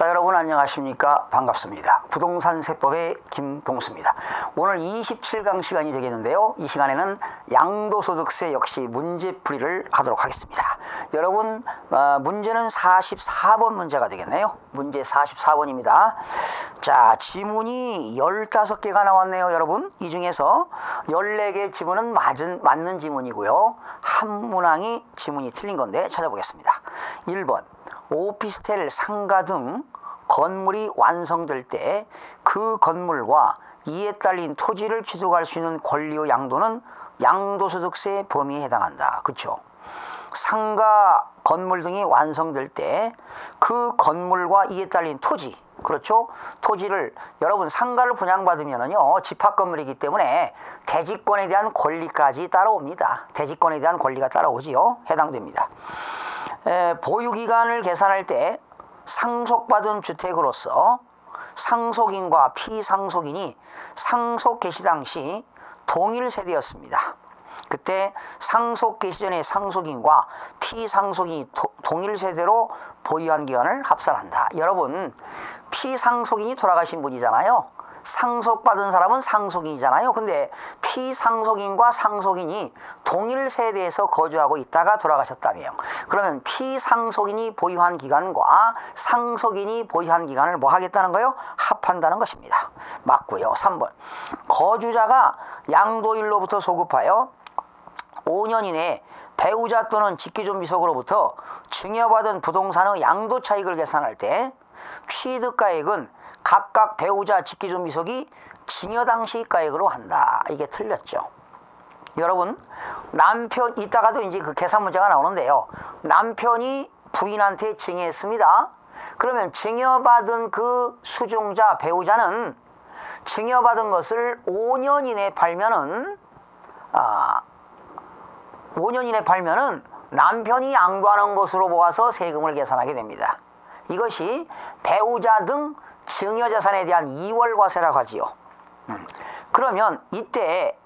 자, 여러분 안녕하십니까? 반갑습니다. 부동산 세법의 김동수입니다. 오늘 27강 시간이 되겠는데요. 이 시간에는 양도소득세 역시 문제풀이를 하도록 하겠습니다. 여러분 문제는 44번 문제가 되겠네요. 문제 44번입니다. 자, 지문이 15개가 나왔네요. 여러분 이 중에서 14개 지문은 맞는 지문이고요. 한 문항이 지문이 틀린 건데 찾아보겠습니다. 1번 오피스텔, 상가 등 건물이 완성될 때 그 건물과 이에 딸린 토지를 취득할 수 있는 권리의 양도는 양도소득세 범위에 해당한다. 그렇죠? 상가, 건물 등이 완성될 때 그 건물과 이에 딸린 토지, 그렇죠? 토지를, 여러분 상가를 분양받으면은요 집합 건물이기 때문에 대지권에 대한 권리까지 따라옵니다. 대지권에 대한 권리가 따라오지요. 해당됩니다. 보유기간을 계산할 때 상속받은 주택으로서 상속인과 피상속인이 상속 개시 당시 동일 세대였습니다. 그때 상속 개시 전에 상속인과 피상속인이 동일 세대로 보유한 기간을 합산한다. 여러분 피상속인이 돌아가신 분이잖아요. 상속받은 사람은 상속인이잖아요. 근데 피상속인과 상속인이 동일 세대에서 거주하고 있다가 돌아가셨다며요. 그러면 피상속인이 보유한 기간과 상속인이 보유한 기간을 뭐 하겠다는 거예요? 합한다는 것입니다. 맞고요. 3번 거주자가 양도인로부터 소급하여 5년 이내에 배우자 또는 직계존비속으로부터 증여받은 부동산의 양도 차익을 계산할 때 취득가액은 각각 배우자 직계존비속이 증여 당시 가액으로 한다. 이게 틀렸죠. 여러분 남편, 이따가도 이제 그 계산 문제가 나오는데요. 남편이 부인한테 증여했습니다. 그러면 증여받은 그 수종자 배우자는 증여받은 것을 5년 이내에 팔면은 5년 이내에 팔면은 남편이 양도하는 것으로 보아서 세금을 계산하게 됩니다. 이것이 배우자 등 증여자산에 대한 이월과세라고 하지요. 그러면 이때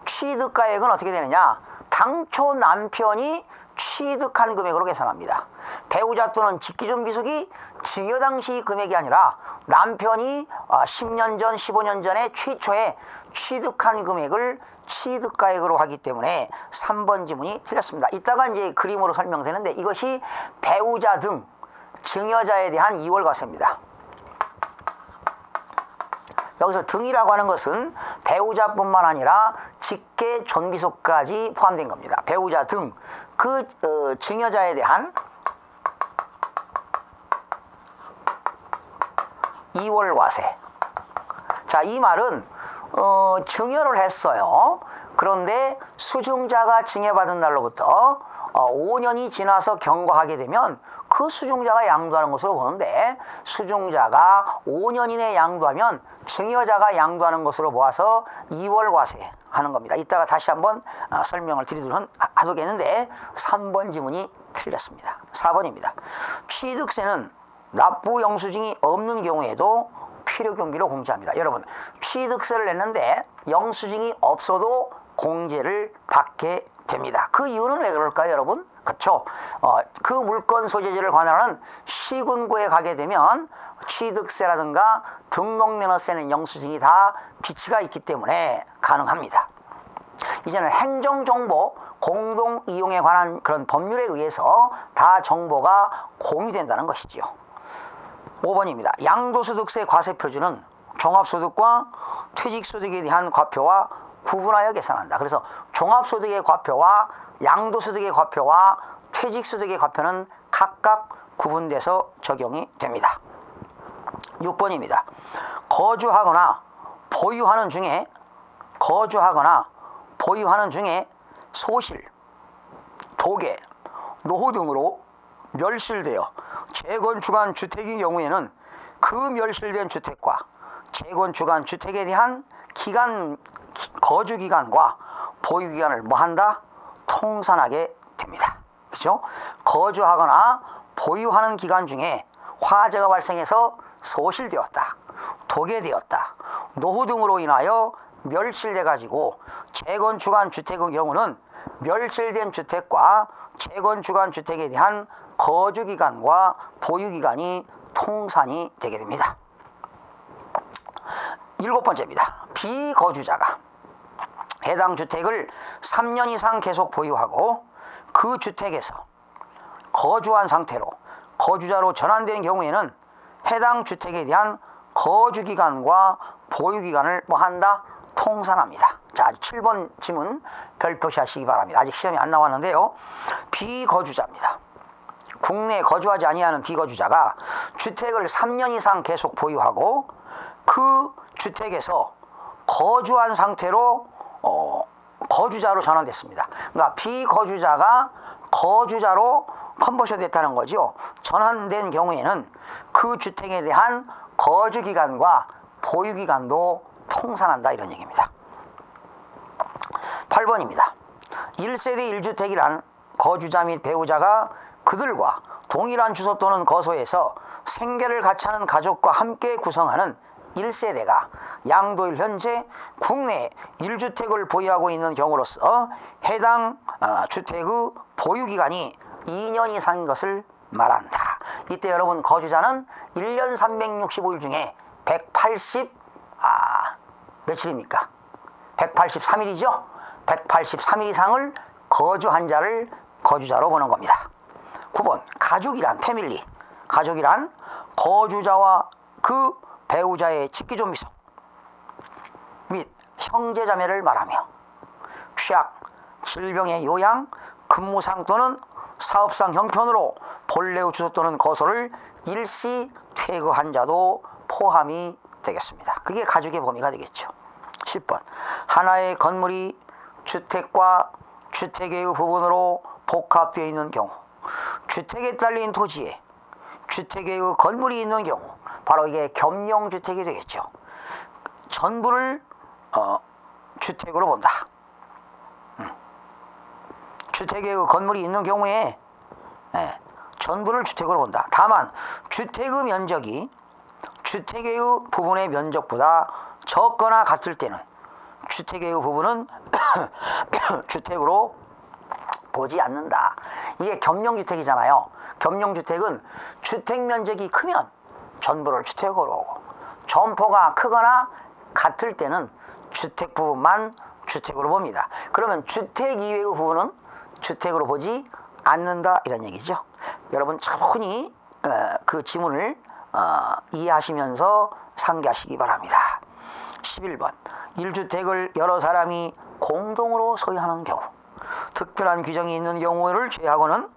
취득가액은 어떻게 되느냐? 당초 남편이 취득한 금액으로 계산합니다. 배우자 또는 직계존비속이 증여 당시 금액이 아니라 남편이 10년 전, 15년 전에 최초에 취득한 금액을 취득가액으로 하기 때문에 3번 지문이 틀렸습니다. 이따가 이제 그림으로 설명되는데 이것이 배우자 등 증여자에 대한 이월과세입니다. 여기서 등이라고 하는 것은 배우자뿐만 아니라 직계존비속까지 포함된 겁니다. 배우자 등 그 증여자에 대한 이월과세. 자, 이 말은 증여를 했어요. 그런데 수증자가 증여받은 날로부터 5년이 지나서 경과하게 되면 그 수증자가 양도하는 것으로 보는데 수증자가 5년 이내에 양도하면 증여자가 양도하는 것으로 모아서 이월과세 하는 겁니다. 이따가 다시 한번 설명을 드리도록 하겠는데 3번 지문이 틀렸습니다. 4번입니다. 취득세는 납부 영수증이 없는 경우에도 필요경비로 공제합니다. 여러분 취득세를 냈는데 영수증이 없어도 공제를 받게 됩니다. 그 이유는 왜 그럴까요, 여러분? 그렇죠. 그 물건 소재지를 관할하는 시군구에 가게 되면 취득세라든가 등록면허세는 영수증이 다 비치가 있기 때문에 가능합니다. 이제는 행정정보 공동이용에 관한 그런 법률에 의해서 다 정보가 공유된다는 것이지요. 5번입니다. 양도소득세 과세표준은 종합소득과 퇴직소득에 대한 과표와 구분하여 계산한다. 그래서 종합소득의 과표와 양도소득의 과표와 퇴직소득의 과표는 각각 구분돼서 적용이 됩니다. 6번입니다. 거주하거나 보유하는 중에 소실, 도계, 노후 등으로 멸실되어 재건축한 주택의 경우에는 그 멸실된 주택과 재건축한 주택에 대한 거주기간과 보유기간을 뭐한다? 통산하게 됩니다. 그죠? 거주하거나 보유하는 기간 중에 화재가 발생해서 소실되었다, 도계되었다, 노후 등으로 인하여 멸실돼 가지고 재건축한 주택의 경우는 멸실된 주택과 재건축한 주택에 대한 거주기간과 보유기간이 통산이 되게 됩니다. 7번째입니다. 비거주자가 해당 주택을 3년 이상 계속 보유하고 그 주택에서 거주한 상태로 거주자로 전환된 경우에는 해당 주택에 대한 거주기간과 보유기간을 뭐 한다? 통산합니다. 자, 7번 지문 별표시 하시기 바랍니다. 아직 시험이 안 나왔는데요. 비거주자입니다. 국내에 거주하지 아니하는 비거주자가 주택을 3년 이상 계속 보유하고 그 주택에서 거주한 상태로 거주자로 전환됐습니다. 그러니까 비거주자가 거주자로 컨버션 됐다는 거죠. 전환된 경우에는 그 주택에 대한 거주기간과 보유기간도 통산한다, 이런 얘기입니다. 8번입니다. 1세대 1주택이란 거주자 및 배우자가 그들과 동일한 주소 또는 거소에서 생계를 같이 하는 가족과 함께 구성하는 1세대가 양도일 현재 국내 1주택을 보유하고 있는 경우로서 해당 주택의 보유기간이 2년 이상인 것을 말한다. 이때 여러분 거주자는 1년 365일 중에 며칠입니까? 183일이죠? 183일 이상을 거주한 자를 거주자로 보는 겁니다. 9번 가족이란 패밀리, 가족이란 거주자와 그 배우자의 직기존비속 및 형제자매를 말하며 취약, 질병의 요양, 근무상 또는 사업상 형편으로 본래의 주소 또는 거소를 일시 퇴거한 자도 포함이 되겠습니다. 그게 가족의 범위가 되겠죠. 10번 하나의 건물이 주택과 주택의 부분으로 복합되어 있는 경우, 주택에 딸린 토지에 주택의 건물이 있는 경우, 바로 이게 겸용주택이 되겠죠. 전부를 주택으로 본다. 주택의 건물이 있는 경우에 전부를 주택으로 본다. 다만 주택의 면적이 주택의 부분의 면적보다 적거나 같을 때는 주택의 부분은 주택으로 보지 않는다. 이게 겸용주택이잖아요. 겸용주택은 주택 면적이 크면 전부를 주택으로 오고, 점포가 크거나 같을 때는 주택 부분만 주택으로 봅니다. 그러면 주택 이외의 부분은 주택으로 보지 않는다, 이런 얘기죠. 여러분 차분히 그 지문을 이해하시면서 상기하시기 바랍니다. 11번 1주택을 여러 사람이 공동으로 소유하는 경우, 특별한 규정이 있는 경우를 제외하고는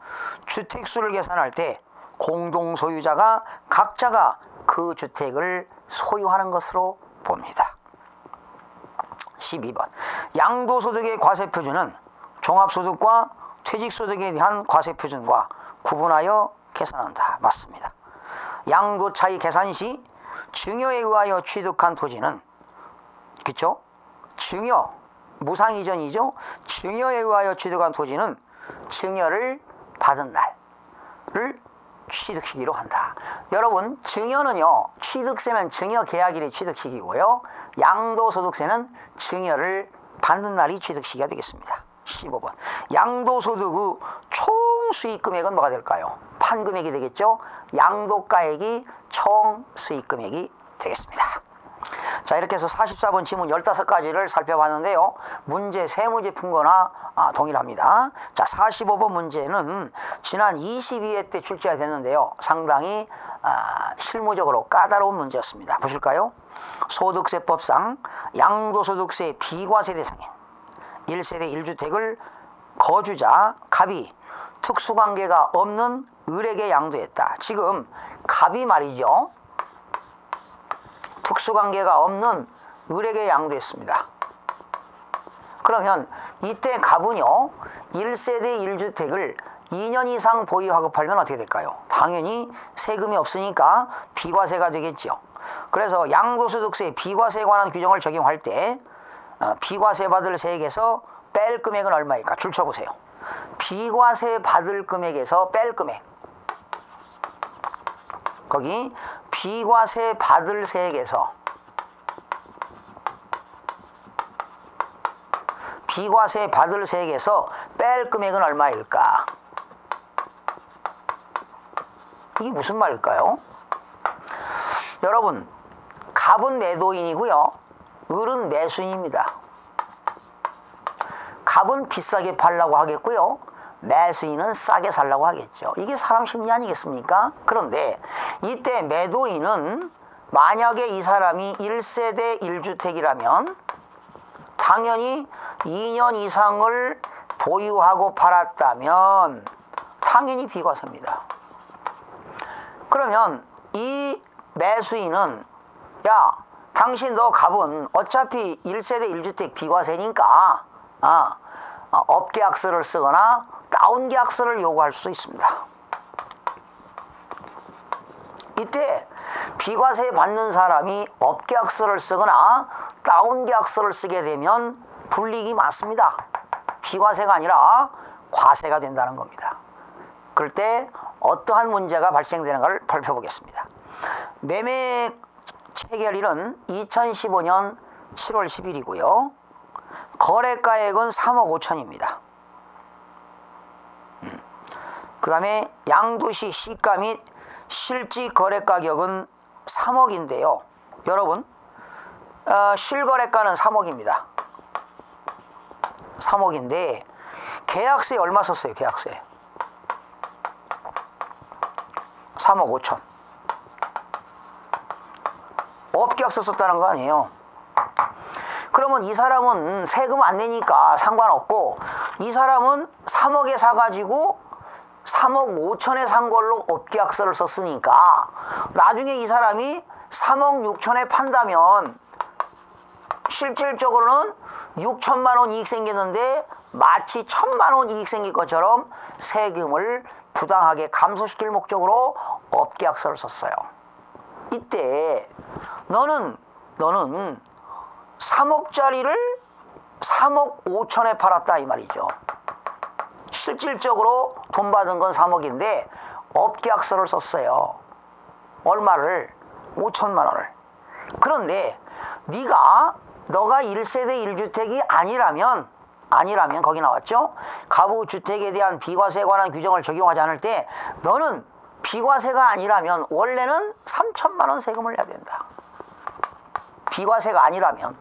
주택수를 계산할 때 공동 소유자가 각자가 그 주택을 소유하는 것으로 봅니다. 12번 양도소득의 과세표준은 종합소득과 퇴직소득에 대한 과세표준과 구분하여 계산한다. 맞습니다. 양도차익 계산 시 증여에 의하여 취득한 토지는, 그렇죠? 증여, 무상이전이죠. 증여에 의하여 취득한 토지는 증여를 받은 날을 취득시기로 한다. 여러분 증여는요, 취득세는 증여 계약일이 취득시기고요, 양도소득세는 증여를 받는 날이 취득시기가 되겠습니다. 15번 양도소득의 총 수익금액은 뭐가 될까요? 판금액이 되겠죠. 양도가액이 총 수익금액이 되겠습니다. 자, 이렇게 해서 44번 지문 15가지를 살펴봤는데요. 문제 3문제 푼 거나 동일합니다. 자, 45번 문제는 지난 22회 때 출제가 됐는데요. 상당히 실무적으로 까다로운 문제였습니다. 보실까요? 소득세법상 양도소득세 비과세 대상인 1세대 1주택을 거주자 갑이 특수관계가 없는 을에게 양도했다. 지금 갑이 말이죠, 특수관계가 없는 을에게 양도했습니다. 그러면 이때 갑은요, 1세대 1주택을 2년 이상 보유하고 팔면 어떻게 될까요? 당연히 세금이 없으니까 비과세가 되겠죠. 그래서 양도소득세 비과세에 관한 규정을 적용할 때 비과세 받을 세액에서 뺄 금액은 얼마일까? 줄 쳐보세요. 비과세 받을 금액에서 뺄 금액, 거기 비과세 받을 세액에서 비과세 받을 세액에서 뺄 금액은 얼마일까? 이게 무슨 말일까요? 여러분, 갑은 매도인이고요. 을은 매수인입니다. 갑은 비싸게 팔라고 하겠고요. 매수인은 싸게 살라고 하겠죠. 이게 사람 심리 아니겠습니까? 그런데 이때 매도인은 만약에 이 사람이 1세대 1주택이라면 당연히 2년 이상을 보유하고 팔았다면 당연히 비과세입니다. 그러면 이 매수인은 야, 당신 너 갑은 어차피 1세대 1주택 비과세니까 업계약서를 쓰거나 다운계약서를 요구할 수 있습니다. 이때 비과세 받는 사람이 업계약서를 쓰거나 다운계약서를 쓰게 되면 불이익이 많습니다. 비과세가 아니라 과세가 된다는 겁니다. 그럴 때 어떠한 문제가 발생되는가를 살펴보겠습니다. 매매 체결일은 2015년 7월 10일이고요. 거래가액은 3억 5천입니다. 그 다음에 양도시 시가 및 실지 거래가격은 3억인데요. 여러분, 실거래가는 3억입니다. 3억인데 계약세 얼마 썼어요? 계약세 3억 5천. 업계약서 썼다는 거 아니에요. 그러면 이 사람은 세금 안 내니까 상관없고, 이 사람은 3억에 사가지고 3억 5천에 산 걸로 업계약서를 썼으니까 나중에 이 사람이 3억 6천에 판다면 실질적으로는 6천만 원 이익 생겼는데 마치 1,000만 원 이익 생길 것처럼 세금을 부당하게 감소시킬 목적으로 업계약서를 썼어요. 이때 너는 3억짜리를 3억 5천에 팔았다 이 말이죠. 실질적으로 돈 받은 건 3억인데 업계약서를 썼어요. 얼마를? 5천만 원을. 그런데 너가 1세대 1주택이 아니라면 거기 나왔죠? 가부주택에 대한 비과세에 관한 규정을 적용하지 않을 때 너는 비과세가 아니라면 원래는 3천만 원 세금을 내야 된다. 비과세가 아니라면.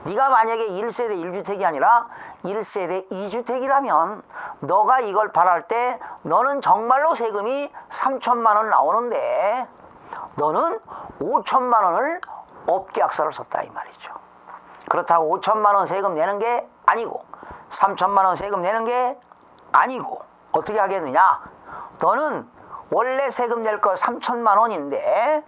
네가 만약에 1세대 1주택이 아니라 1세대 2주택이라면 너가 이걸 팔할 때 너는 정말로 세금이 3천만 원 나오는데 너는 5천만 원을 업계약서를 썼다 이 말이죠. 그렇다고 5천만 원 세금 내는 게 아니고 3천만 원 세금 내는 게 아니고 어떻게 하겠느냐? 너는 원래 세금 낼 거 3천만 원인데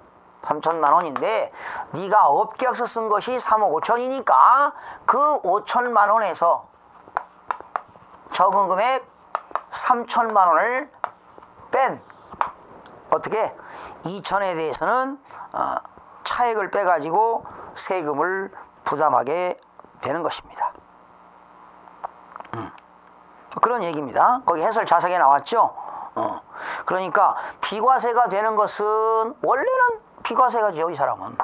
네가 업계약서 쓴 것이 3억 5천이니까 그 5천만 원에서 적은 금액 3천만 원을 뺀 어떻게? 2천에 대해서는 차액을 빼가지고 세금을 부담하게 되는 것입니다. 그런 얘기입니다. 거기 해설 자세하게 나왔죠? 그러니까 비과세가 되는 것은 원래는 비과세가죠. 이 사람은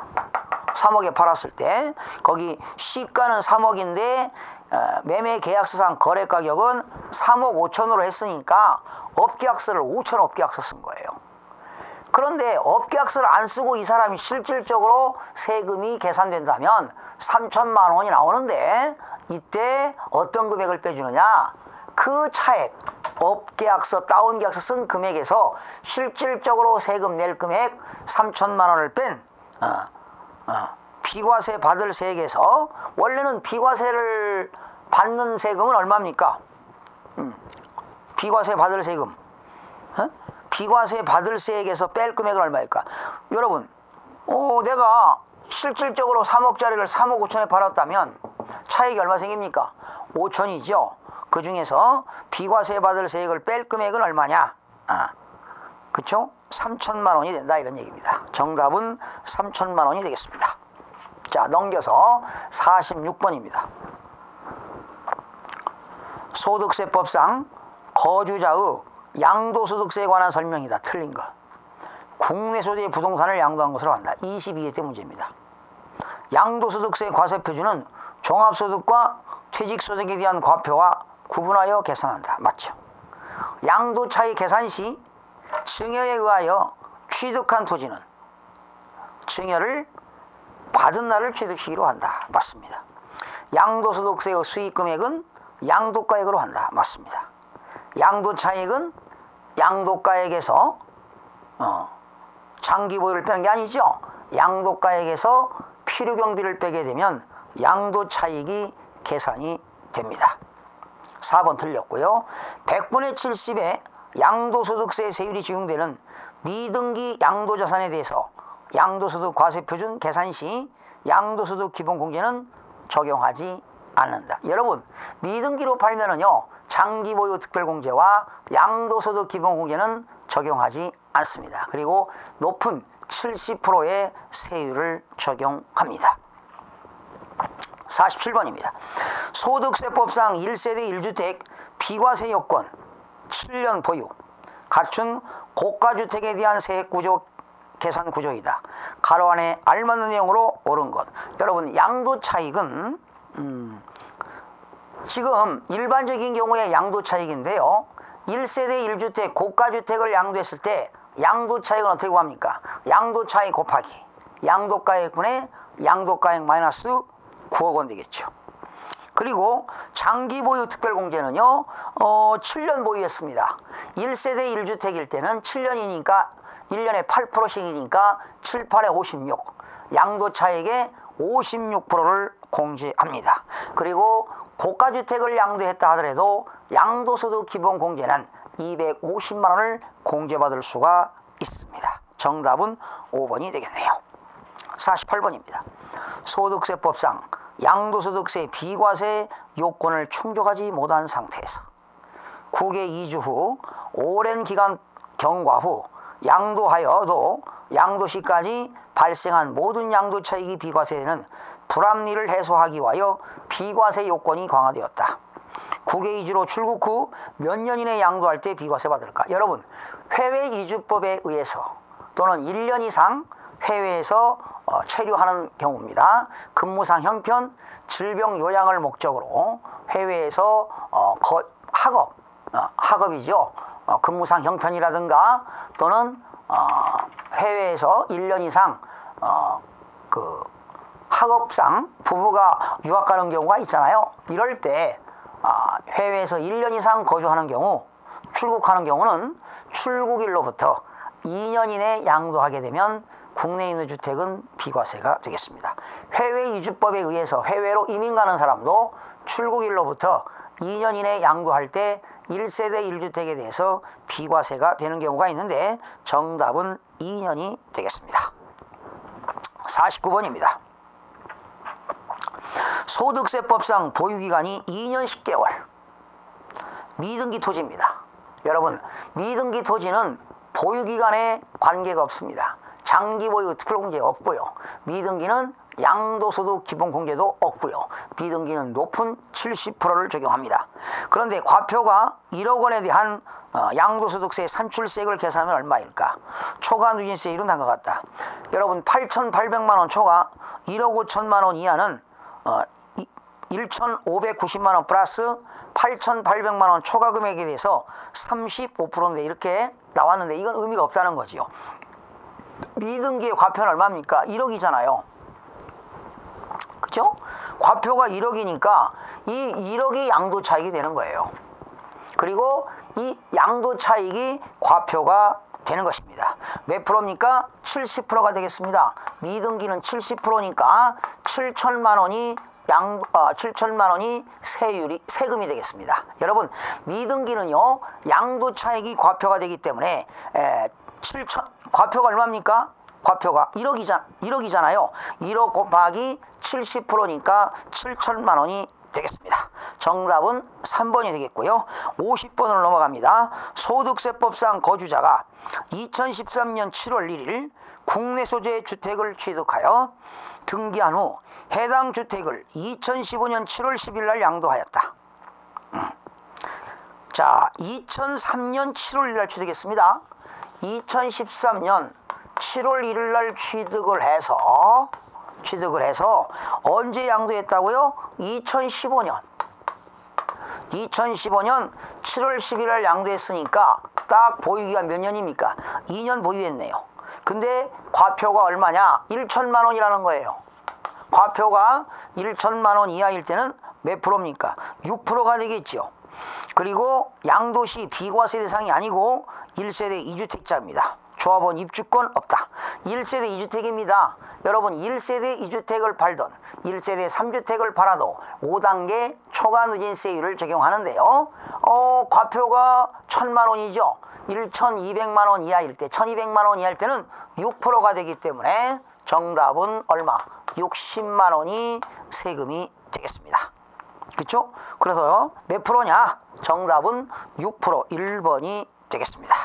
3억에 팔았을 때 거기 시가는 3억인데 매매 계약서상 거래 가격은 3억 5천으로 했으니까 업계약서를 5천 업계약서 쓴 거예요. 그런데 업계약서를 안 쓰고 이 사람이 실질적으로 세금이 계산된다면 3천만 원이 나오는데 이때 어떤 금액을 빼주느냐? 그 차액, 업계약서, 다운계약서 쓴 금액에서 실질적으로 세금 낼 금액 3천만 원을 뺀 비과세 받을 세액에서 원래는 비과세를 받는 세금은 얼마입니까? 비과세 받을 세금. 비과세 받을 세액에서 뺄 금액은 얼마일까? 여러분, 내가 실질적으로 3억짜리를 3억 5천에 팔았다면 차익이 얼마 생깁니까? 5천이죠. 그 중에서 비과세 받을 세액을 뺄 금액은 얼마냐? 그쵸? 3천만 원이 된다 이런 얘기입니다. 정답은 3천만 원이 되겠습니다. 자, 넘겨서 46번입니다. 소득세법상 거주자의 양도소득세에 관한 설명이다. 틀린 거. 국내 소유의 부동산을 양도한 것으로 한다. 22회 때 문제입니다. 양도소득세 과세표준은 종합소득과 퇴직소득에 대한 과표와 구분하여 계산한다. 맞죠? 양도차익 계산 시 증여에 의하여 취득한 토지는 증여를 받은 날을 취득시기로 한다. 맞습니다. 양도소득세의 수익금액은 양도가액으로 한다. 맞습니다. 양도차익은 양도가액에서 장기보유를 빼는 게 아니죠. 양도가액에서 필요경비를 빼게 되면 양도차익이 계산이 됩니다. 4번 틀렸고요. 100분의 70의 양도소득세 세율이 적용되는 미등기 양도자산에 대해서 양도소득 과세표준 계산 시 양도소득 기본공제는 적용하지 않는다. 여러분, 미등기로 팔면은요, 장기보유 특별공제와 양도소득 기본공제는 적용하지 않습니다. 그리고 높은 70%의 세율을 적용합니다. 47번입니다. 소득세법상 1세대 1주택 비과세 요건 7년 보유 갖춘 고가주택에 대한 세액구조 계산 구조이다. 가로 안에 알맞는 내용으로 옳은 것. 여러분, 양도차익은 지금 일반적인 경우에 양도차익인데요, 1세대 1주택 고가주택을 양도했을 때 양도차익은 어떻게 구합니까? 양도차익 곱하기 양도가액분의 양도가액 마이너스 9억 원 되겠죠. 그리고 장기보유 특별공제는요, 7년 보유했습니다. 1세대 1주택일 때는 7년이니까 1년에 8%씩이니까 7, 8에 56, 양도차익의 56%를 공제합니다. 그리고 고가주택을 양도했다 하더라도 양도소득 기본공제는 250만 원을 공제받을 수가 있습니다. 정답은 5번이 되겠네요. 48번입니다. 소득세법상 양도소득세 비과세 요건을 충족하지 못한 상태에서 국외 이주 후 오랜 기간 경과 후 양도하여도 양도시까지 발생한 모든 양도차익이 비과세되는 불합리를 해소하기 위하여 비과세 요건이 강화되었다. 국외 이주로 출국 후 몇 년 이내 양도할 때 비과세 받을까? 여러분, 해외 이주법에 의해서 또는 1년 이상 해외에서 체류하는 경우입니다. 근무상 형편, 질병 요양을 목적으로 해외에서 학업이죠. 근무상 형편이라든가 또는 해외에서 1년 이상 학업상 부부가 유학 가는 경우가 있잖아요. 이럴 때 해외에서 1년 이상 거주하는 경우, 출국하는 경우는 출국일로부터 2년 이내 양도하게 되면 국내에 있는 주택은 비과세가 되겠습니다. 해외 이주법에 의해서 해외로 이민 가는 사람도 출국일로부터 2년 이내 양도할 때 1세대 1주택에 대해서 비과세가 되는 경우가 있는데 정답은 2년이 되겠습니다. 49번입니다. 소득세법상 보유기간이 2년 10개월 미등기 토지입니다. 여러분, 미등기 토지는 보유기간에 관계가 없습니다. 장기보유 특별공제 없고요. 미등기는 양도소득 기본공제도 없고요. 미등기는 높은 70%를 적용합니다. 그런데 과표가 1억 원에 대한 양도소득세 산출세액을 계산하면 얼마일까? 초과 누진세율은 다음과 같다. 여러분, 8,800만 원 초과 1억 5천만 원 이하는 1,590만 원 플러스 8,800만 원 초과 금액에 대해서 35%인데 이렇게 나왔는데 이건 의미가 없다는 거지요. 미등기의 과표는 얼마입니까? 1억이잖아요. 그죠? 과표가 1억이니까 이 1억이 양도차익이 되는 거예요. 그리고 이 양도차익이 과표가 되는 것입니다. 몇 프로입니까? 70%가 되겠습니다. 미등기는 70%니까 7천만 원이 7천만 원이 세금이 되겠습니다. 여러분, 미등기는요, 양도차익이 과표가 되기 때문에 과표가 얼마입니까? 과표가 1억이잖아요. 1억 곱하기 70%니까 7천만 원이 되겠습니다. 정답은 3번이 되겠고요. 50번으로 넘어갑니다. 소득세법상 거주자가 2013년 7월 1일 국내 소재의 주택을 취득하여 등기한 후 해당 주택을 2015년 7월 10일 날 양도하였다. 자, 2003년 7월 1일 날 취득했습니다. 2013년 7월 1일 날 취득을 해서 언제 양도했다고요? 2015년 7월 10일 날 양도했으니까 딱 보유기간 몇 년입니까? 2년 보유했네요. 근데 과표가 얼마냐? 1천만 원이라는 거예요. 과표가 1천만 원 이하일 때는 몇 프로입니까? 6%가 되겠죠. 그리고 양도시 비과세 대상이 아니고 1세대 2주택자입니다. 조합원 입주권 없다. 1세대 2주택입니다. 여러분 1세대 2주택을 팔던 1세대 3주택을 팔아도 5단계 초과 누진세율을 적용하는데요. 과표가 1,000만 원이죠. 1,200만 원 이하일 때, 1,200만 원 이하일 때는 6%가 되기 때문에 정답은 얼마? 60만 원이 세금이 되겠습니다. 그렇죠? 그래서 몇 프로냐? 정답은 6%, 1번이 되겠습니다.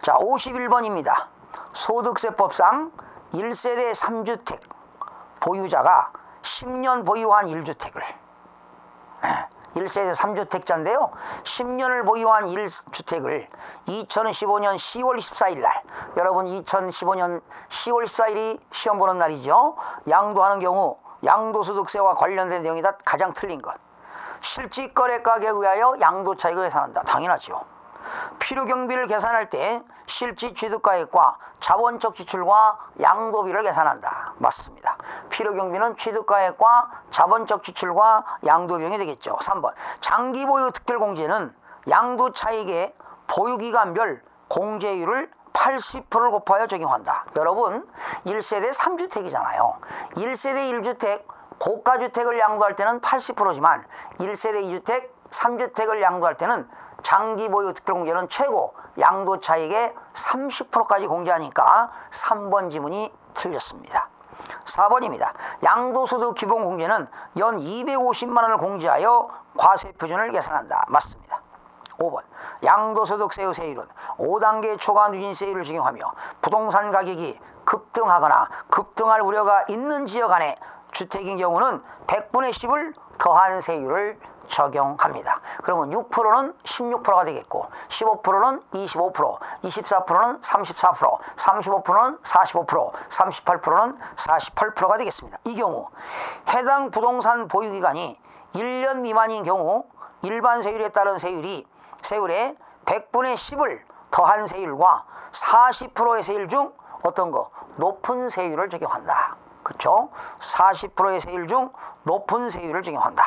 자, 51번입니다. 소득세법상 1세대 3주택 보유자가 10년 보유한 1주택을 1세대 3주택자인데요. 10년을 보유한 1주택을 2015년 10월 14일 날, 여러분 2015년 10월 14일이 시험 보는 날이죠. 양도하는 경우 양도소득세와 관련된 내용이 다 가장 틀린 것. 실질거래가격에 의하여 양도차익을 계산한다. 당연하죠. 필요경비를 계산할 때 실질취득가액과 자본적 지출과 양도비를 계산한다. 맞습니다. 필요경비는 취득가액과 자본적 지출과 양도비용이 되겠죠. 3번 장기보유 특별공제는 양도차익의 보유기간별 공제율을 80%를 곱하여 적용한다. 여러분 1세대 3주택이잖아요. 1세대 1주택 고가주택을 양도할 때는 80%지만 1세대 2주택 3주택을 양도할 때는 장기보유 특별공제는 최고 양도차익의 30%까지 공제하니까 3번 지문이 틀렸습니다. 4번입니다. 양도소득 기본공제는 연 250만 원을 공제하여 과세표준을 계산한다. 맞습니다. 5번 양도소득세의 세율은 5단계 초과 누진세율을 적용하며 부동산 가격이 급등하거나 급등할 우려가 있는 지역 안에 주택인 경우는 100분의 10을 더한 세율을 적용합니다. 그러면 6%는 16%가 되겠고 15%는 25%, 24%는 34%, 35%는 45%, 38%는 48%가 되겠습니다. 이 경우 해당 부동산 보유기간이 1년 미만인 경우 일반 세율에 따른 세율의 100분의 10을 더한 세율과 40%의 세율 중 어떤 거? 높은 세율을 적용한다. 그렇죠? 40%의 세율 중 높은 세율을 적용한다.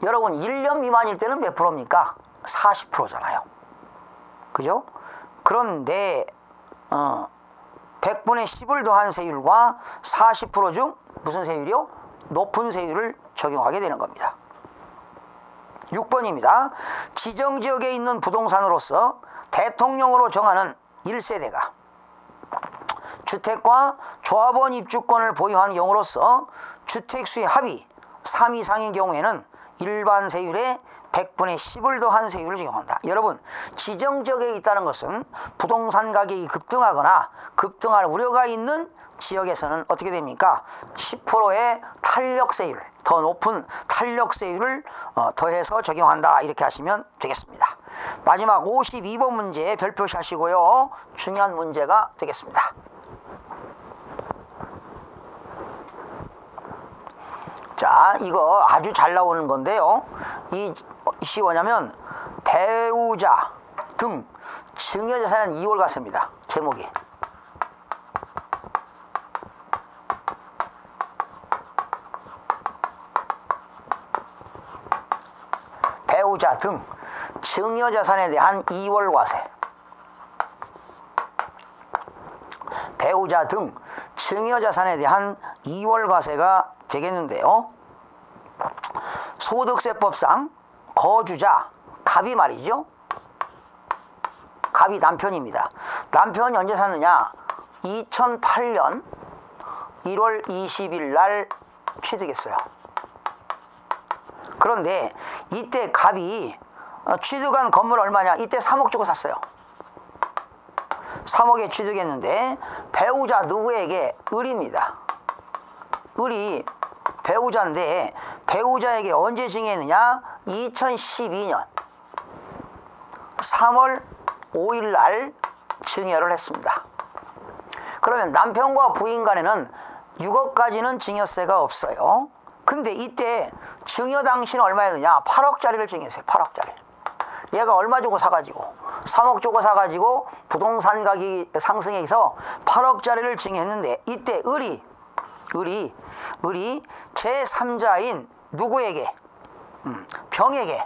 여러분 1년 미만일 때는 몇 프로입니까? 40%잖아요. 그죠? 그런데 100분의 10을 더한 세율과 40% 중 무슨 세율이요? 높은 세율을 적용하게 되는 겁니다. 6번입니다. 지정지역에 있는 부동산으로서 대통령으로 정하는 1세대가 주택과 조합원 입주권을 보유한 경우로서 주택수의 합이 3 이상인 경우에는 일반 세율의 100분의 10을 더한 세율을 적용한다. 여러분 지정지역에 있다는 것은 부동산 가격이 급등하거나 급등할 우려가 있는 지역에서는 어떻게 됩니까? 10%의 탄력세율, 더 높은 탄력세율을 더해서 적용한다. 이렇게 하시면 되겠습니다. 마지막 52번 문제 별표시 하시고요. 중요한 문제가 되겠습니다. 자, 이거 아주 잘 나오는 건데요. 이 뭐냐면 배우자 등 증여재산은 2월 과세입니다. 제목이. 배우자 등 증여재산에 대한 2월 과세. 배우자 등 증여재산에 대한 2월 과세가 되겠는데요. 소득세법상 거주자, 갑이 말이죠. 갑이 남편입니다. 남편이 언제 샀느냐? 2008년 1월 20일 날 취득했어요. 그런데 이때 갑이 취득한 건물 얼마냐? 이때 3억 주고 샀어요. 3억에 취득했는데 배우자 누구에게? 을입니다. 을이 배우자인데 배우자에게 언제 증여했느냐? 2012년 3월 5일 날 증여를 했습니다. 그러면 남편과 부인 간에는 6억까지는 증여세가 없어요. 근데 이때 증여 당시는 얼마였느냐? 8억짜리를 증여했어요. 8억짜리. 얘가 얼마 주고 사가지고 3억 주고 사가지고 부동산 가격이 상승해서 8억짜리를 증여했는데 이때 을이 제3자인 누구에게? 병에게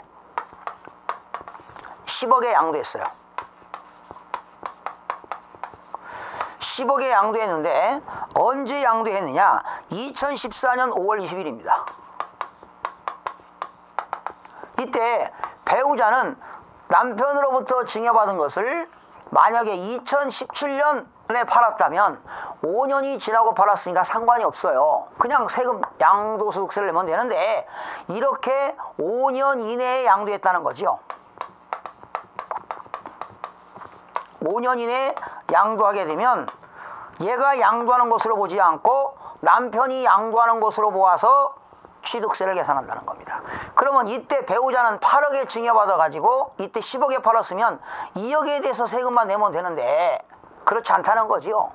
10억에 양도했어요. 10억에 양도했는데 언제 양도했느냐? 2014년 5월 20일입니다. 이때 배우자는 남편으로부터 증여받은 것을 만약에 2017년에 팔았다면 5년이 지나고 팔았으니까 상관이 없어요. 그냥 세금 양도소득세를 내면 되는데 이렇게 5년 이내에 양도했다는 거죠. 5년 이내에 양도하게 되면 얘가 양도하는 것으로 보지 않고 남편이 양도하는 것으로 보아서 취득세를 계산한다는 겁니다. 그러면 이때 배우자는 8억에 증여받아 가지고 이때 10억에 팔았으면 2억에 대해서 세금만 내면 되는데 그렇지 않다는 거지요.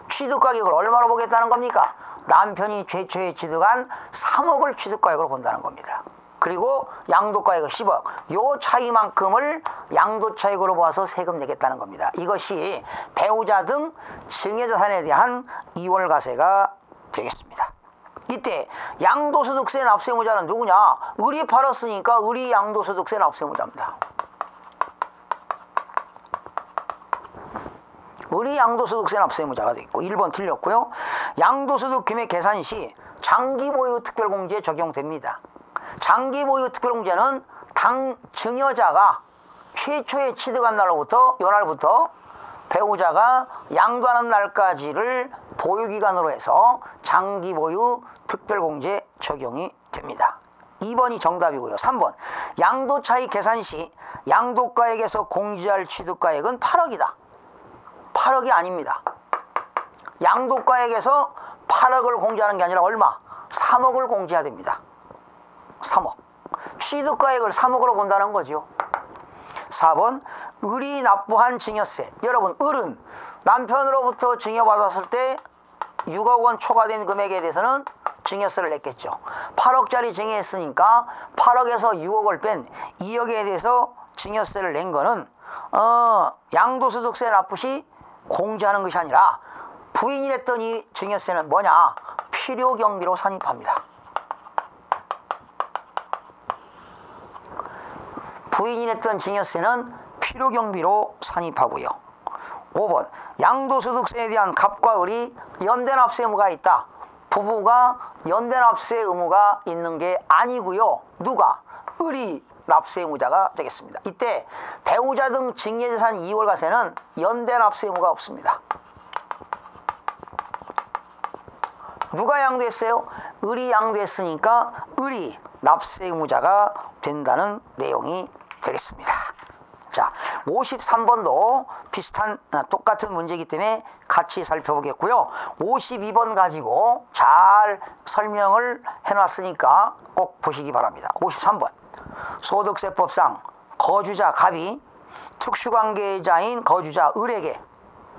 취득가격을 얼마로 보겠다는 겁니까? 남편이 최초에 취득한 3억을 취득가격으로 본다는 겁니다. 그리고 양도가액은 10억. 요 차이만큼을 양도차익으로 보아서 세금 내겠다는 겁니다. 이것이 배우자 등 증여자산에 대한 이월과세가 되겠습니다. 이때 양도소득세 납세무자는 누구냐? 을이 팔았으니까 을이 양도소득세 납세무자입니다. 을이 양도소득세 납세무자가 되겠고 1번 틀렸고요. 양도소득 금액 계산 시 장기보유 특별공제에 적용됩니다. 장기보유 특별공제는 당 증여자가 최초에 취득한 날로부터 요날부터 배우자가 양도하는 날까지를 보유기간으로 해서 장기보유 특별공제 적용이 됩니다. 2번이 정답이고요. 3번 양도차익 계산 시 양도가액에서 공제할 취득가액은 8억이다. 8억이 아닙니다. 양도가액에서 8억을 공제하는 게 아니라 얼마? 3억을 공제해야 됩니다. 3억. 취득가액을 3억으로 본다는 거죠. 4번 을이 납부한 증여세. 여러분 을은 남편으로부터 증여받았을 때 6억 원 초과된 금액에 대해서는 증여세를 냈겠죠. 8억짜리 증여했으니까 8억에서 6억을 뺀 2억에 대해서 증여세를 낸 거는 양도소득세 납부 시 공제하는 것이 아니라 부인이 냈던 이 증여세는 뭐냐? 필요경비로 산입합니다. 부인이 냈던 증여세는 필요경비로 산입하고요. 5번 양도소득세에 대한 갑과 을이 연대납세 의무가 있다. 부부가 연대납세 의무가 있는 게 아니고요. 누가? 을이 납세 의무자가 되겠습니다. 이때 배우자 등 증여재산 이월과세는 연대납세 의무가 없습니다. 누가 양도했어요? 을이 양도했으니까 을이 납세 의무자가 된다는 내용이 되겠습니다. 자, 53번도 비슷한 똑같은 문제이기 때문에 같이 살펴보겠고요. 52번 가지고 잘 설명을 해놨으니까 꼭 보시기 바랍니다. 53번 소득세법상 거주자 갑이 특수관계자인 거주자 을에게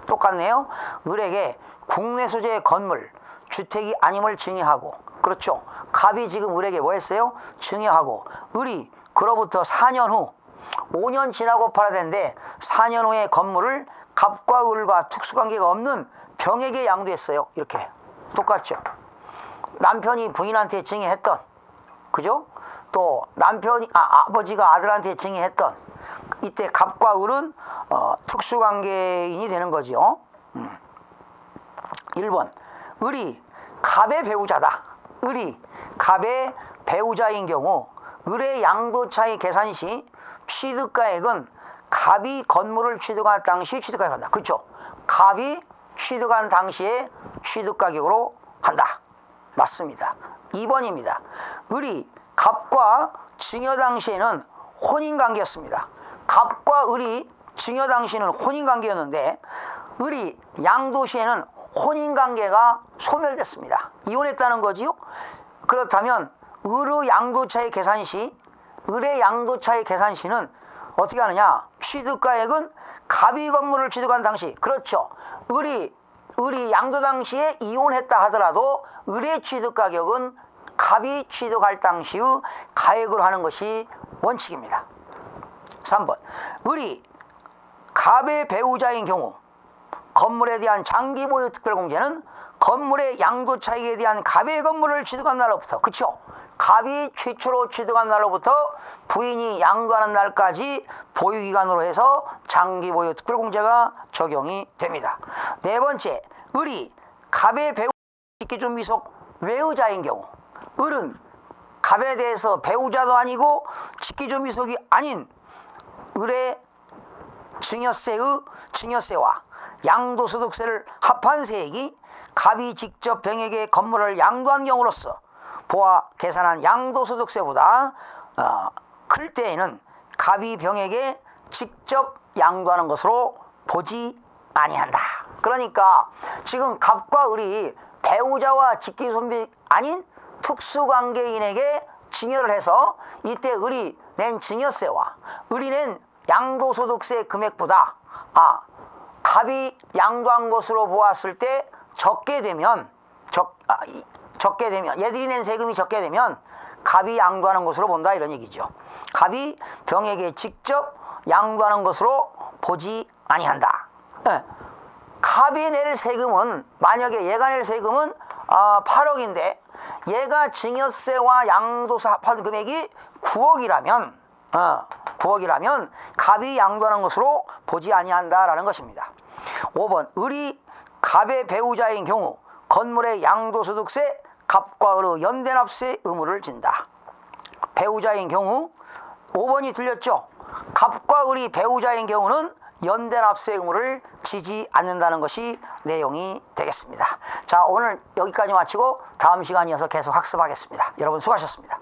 똑같네요. 을에게 국내 소재의 건물, 주택이 아님을 증여하고 그렇죠. 갑이 지금 을에게 뭐 했어요? 증여하고 을이 그로부터 4년 후 5년 지나고 팔아야 되는데 4년 후에 건물을 갑과 을과 특수관계가 없는 병에게 양도했어요. 이렇게 똑같죠. 남편이 부인한테 증여했던 그죠? 또 남편이 아버지가 아들한테 증여했던 이때 갑과 을은 특수관계인이 되는 거죠. 1번 을이 갑의 배우자다. 을이 갑의 배우자인 경우 을의 양도차익 계산 시 취득가액은 갑이 건물을 취득한 당시 취득가액을 한다. 그렇죠? 갑이 취득한 당시에 취득가격으로 한다. 맞습니다. 2번입니다. 을이 갑과 증여 당시에는 혼인관계였습니다. 갑과 을이 증여 당시에는 혼인관계였는데 을이 양도 시에는 혼인관계가 소멸됐습니다. 이혼했다는 거지요. 그렇다면 을의 양도차익 계산 시 을의 양도차익 계산 시는 어떻게 하느냐? 취득가액은 갑이 건물을 취득한 당시 그렇죠. 을이 양도 당시에 이혼했다 하더라도 을의 취득가격은 갑이 취득할 당시의 가액으로 하는 것이 원칙입니다. 3번 을이 갑의 배우자인 경우 건물에 대한 장기 보유 특별공제는 건물의 양도 차익에 대한 갑의 건물을 취득한 날로부터, 그쵸? 갑이 최초로 취득한 날로부터 부인이 양도하는 날까지 보유기간으로 해서 장기 보유 특별공제가 적용이 됩니다. 네 번째, 을이 갑의 배우자 직계존미속 외의자인 경우, 을은 갑에 대해서 배우자도 아니고 직계존미속이 아닌 을의 증여세와 양도소득세를 합한 세액이 갑이 직접 병에게 건물을 양도한 경우로서 보아 계산한 양도소득세보다 클 때에는 갑이 병에게 직접 양도하는 것으로 보지 아니한다. 그러니까 지금 갑과 을이 배우자와 직계손비 아닌 특수관계인에게 증여를 해서 이때 을이 낸 증여세와 을이 낸 양도소득세 금액보다 갑이 양도한 것으로 보았을 때 적게 되면 얘들이 낸 세금이 적게 되면 갑이 양도하는 것으로 본다, 이런 얘기죠. 갑이 병에게 직접 양도하는 것으로 보지 아니한다. 갑이 낼 세금은, 만약에 얘가 낼 세금은 8억인데 얘가 증여세와 양도세 합한 금액이 9억이라면 갑이 양도하는 것으로 보지 아니한다라는 것입니다. 5번 을이 갑의 배우자인 경우 건물의 양도소득세 갑과 을의 연대납세 의무를 진다. 배우자인 경우 5번이 틀렸죠. 갑과 을이 배우자인 경우는 연대납세 의무를 지지 않는다는 것이 내용이 되겠습니다. 자, 오늘 여기까지 마치고 다음 시간이어서 계속 학습하겠습니다. 여러분 수고하셨습니다.